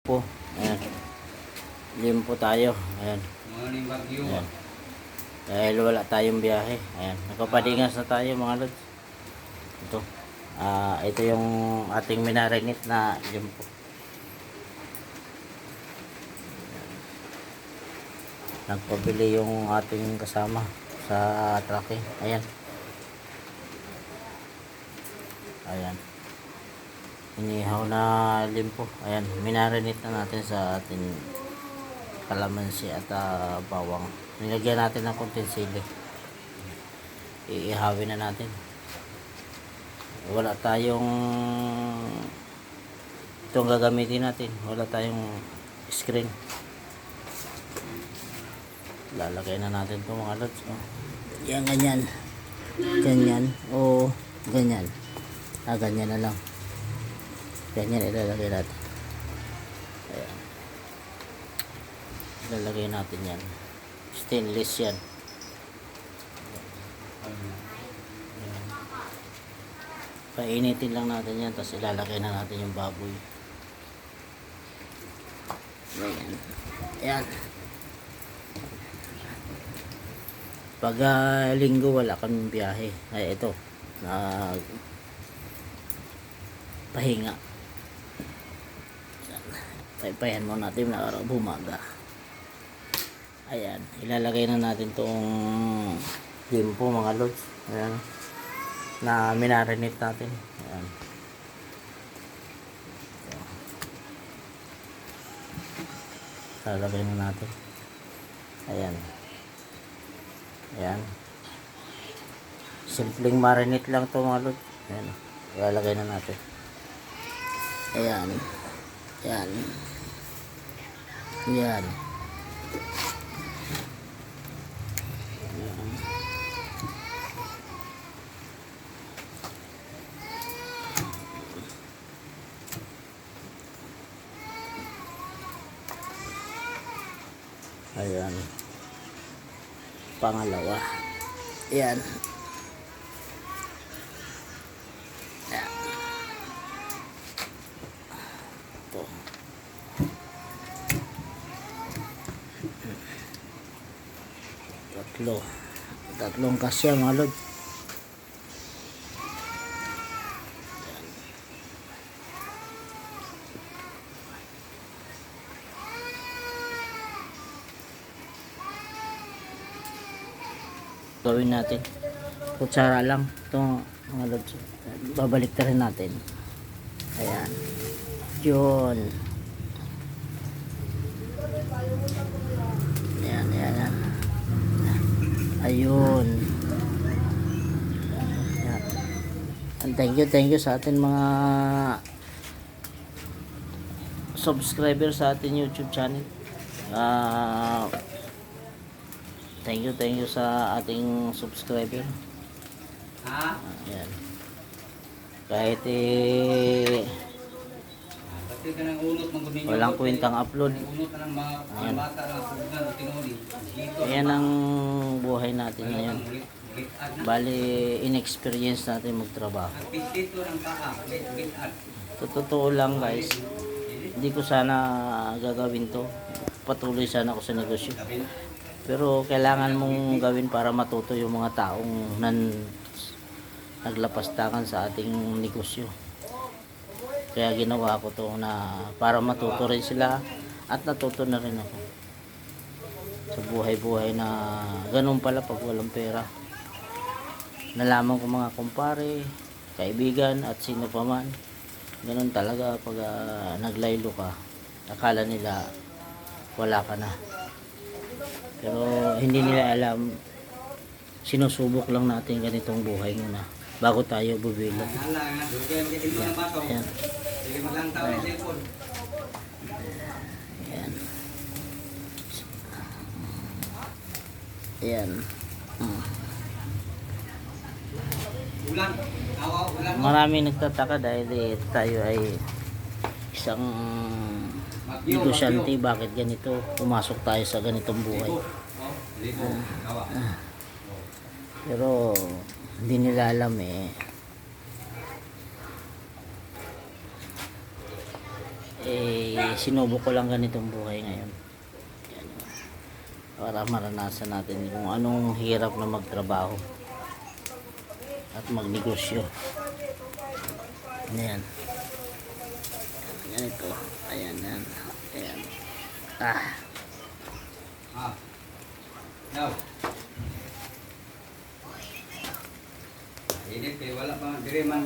limpo. Ayan. Limpo tayo. Ayan. Ayan. Dahil wala tayong biyahe. Ayan. Nakapadingas na tayo mga lods. Ito. Ito yung ating minarinit na limpo. Nagpabili yung ating kasama sa tracking. Ayan. Ayan. Inihaw na limpo. Ayan. Minarinit na natin sa ating kalamansi at bawang. Nilagyan natin ng konting sili. Iihawin na natin. Wala tayong itong gagamitin natin. Wala tayong screen. Lalagay na natin ito mga lods. Yan, ganyan. Ganyan. O ganyan. Ganyan na lang. Ganyan ilalagay natin. Ayan. Ilalagay natin yan. Stainless yan. Ayan. Painitin lang natin yan. Tapos ilalagay na natin yung baboy. Ayan. Ayan. Pag linggo wala kaming biyahe. Ay ito. Pahinga. Paypayan mo natin na araw bumaga. Ayan. Ilalagay na natin tong limpo mga lods. Ayan. Na minarinate natin. Ayan. Ilalagay na natin. Ayan. Ayan. Simpleng marinate lang to mga lods. Ayan. Ilalagay na natin. Ayan. Ayan. Ayan. Ayan. Pangalawa. Ayan. Ayan. Ito. Tatlong kasya mga lod. Gawin natin kutsara lang ito mga lods. Babalik na rin natin. Ayan yun. Ayan, ayan. Ayun. Ayan. And thank you sa atin mga subscriber sa ating YouTube channel. Thank you sa ating subscriber. Ayan. Kahit walang kwentang upload. Ayan. Ayan ang buhay natin ngayon. Bali, inexperience natin magtrabaho. Totoo lang guys. Hindi ko sana gagawin to. Patuloy sana ako sa negosyo. Pero kailangan mong gawin para matuto yung mga taong naglapastangan sa ating negosyo. Kaya ginawa ko to na para matuto rin sila at natuto na rin ako. Sa buhay-buhay na ganun pala pag walang pera. Nalaman ko mga kumpare, kaibigan at sino pa man. Ganun talaga pag naglaylo ka. Akala nila wala ka na. Pero hindi nila alam, sinusubok lang natin ganitong buhay muna bago tayo bubilo. Ayan. Ayan. Ayan. Maraming nagtataka dahil tayo ay isang negosyante, bakit ganito pumasok tayo sa ganitong buhay. Pero hindi nila alam Sinubok ko lang ganitong buhay ngayon. Yan, para maranasan natin kung anong hirap na magtrabaho at magnegosyo. Ayan. Ganito. Ayan, yan. Ayan. No. Ini kay wala pa diri man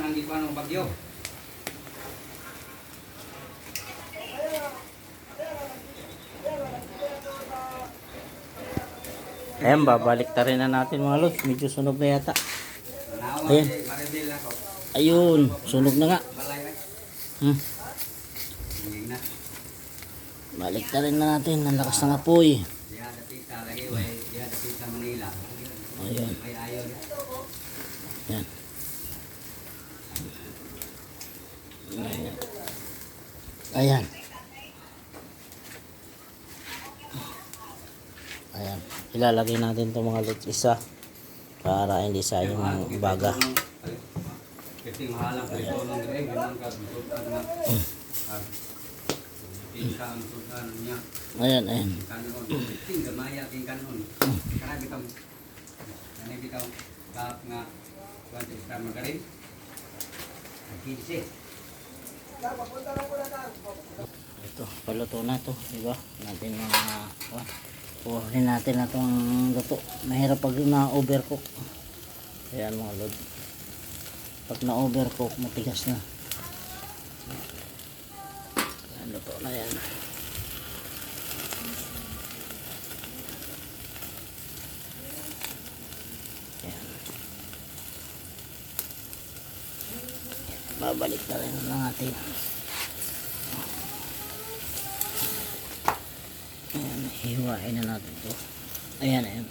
ang gipano bagyo. Ayan, babalik ta rin na natin mga lods. Medyo sunog na yata. Nawa Ayan. Maribel ako. Ayun, sunog na nga. Balay ay. Hindi na. Balik ta rin na natin. Ang lakas ng apoy. Diha dapit sa lagi way, diha dapit sa Manila. Ayan. May ayaw niya. Yan. Ayan. Ayan. Ayan. Ilalagay natin itong mga lods isa para hindi sayang ang baga. Kasi mahalang kayo ng dire, ganun ka sultan na. Tingka ang sultan niya. Ayan, ayan. Kanon, ting gamaya ting kanon. Kana bitaw. Kana bitaw kap nga kuan star magarin. Kinse. Ito, paluto na to, di ba? Natin mga kuhanin natin na itong luto. Mahirap pag na-overcook. Ayan mga lod. Pag na-overcook, matigas na. Ayan, luto na yan. Ayan. Babalik na rin natin. Ayan, hiwain na natin ito. Ayan, ayan.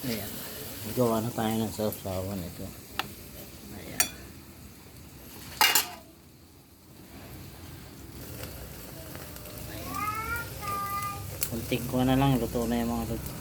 Ayan. Gawa na tayo ng sausawan ito. Ayan. Kunting ko na lang, luto na yung mga luto.